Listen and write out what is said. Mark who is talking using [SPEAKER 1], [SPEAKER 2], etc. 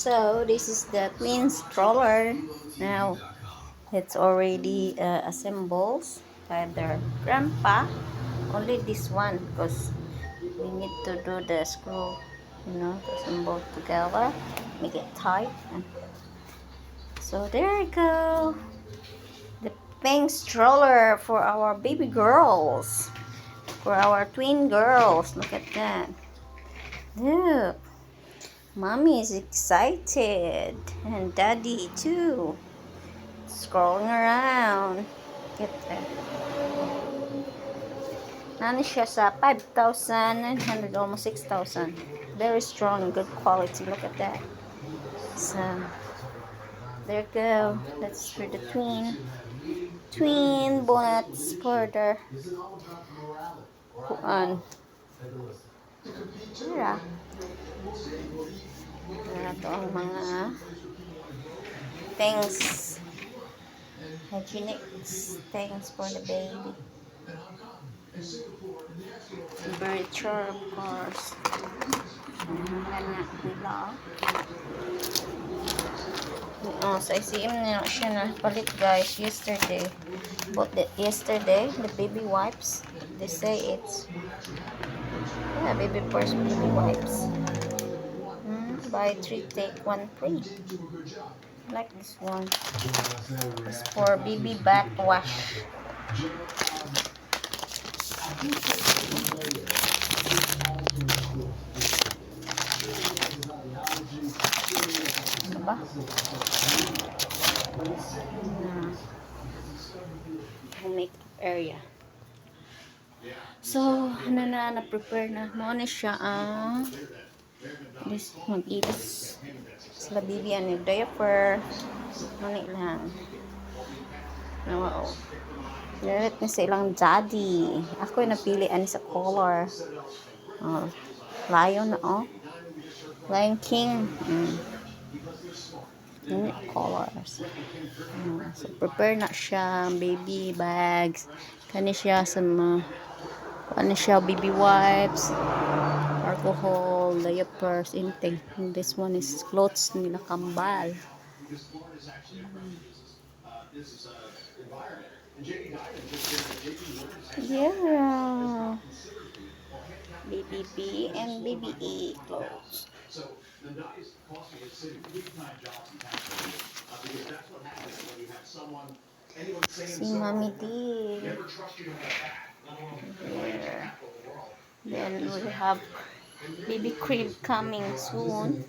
[SPEAKER 1] So this is the twin stroller. Now it's already assembled by their grandpa. Only this one because we need to do the screw, to assemble together, make it tight. And so there you go. The pink stroller for our baby girls, for our twin girls. Look at that. Look, mommy is excited, and daddy too. Scrolling around. Get that. Nani siya sa 5,900, almost 6,000. Very strong, good quality. Look at that. So, there you go. That's for the twin bonnets for the kuan. Tara. Ito ang mga things, hygienic things for the baby. Temperature, of course. Nila. Sa ICM na siya na palit, guys, yesterday. Bought it yesterday, the baby wipes. They say it's baby first baby wipes. Buy 3 take 1 free. I like this one. It's for baby bath wash. Diba? Makeup area. So, na-prepare na. Muna siya ang this mag-ilis sila baby ano diaper. Muna lang. Wow. Nilit na sa ilang daddy. Ako yung napili ani sa color. Lion na Lion King. Colors. So, prepare na siya. Baby bags. Kani siya sa mga baby wipes, alcohol, diapers, anything. And this one is clothes nila kambal. Yeah. Baby B and baby E clothes. Si Mommy D. There. Then we have baby crib coming soon.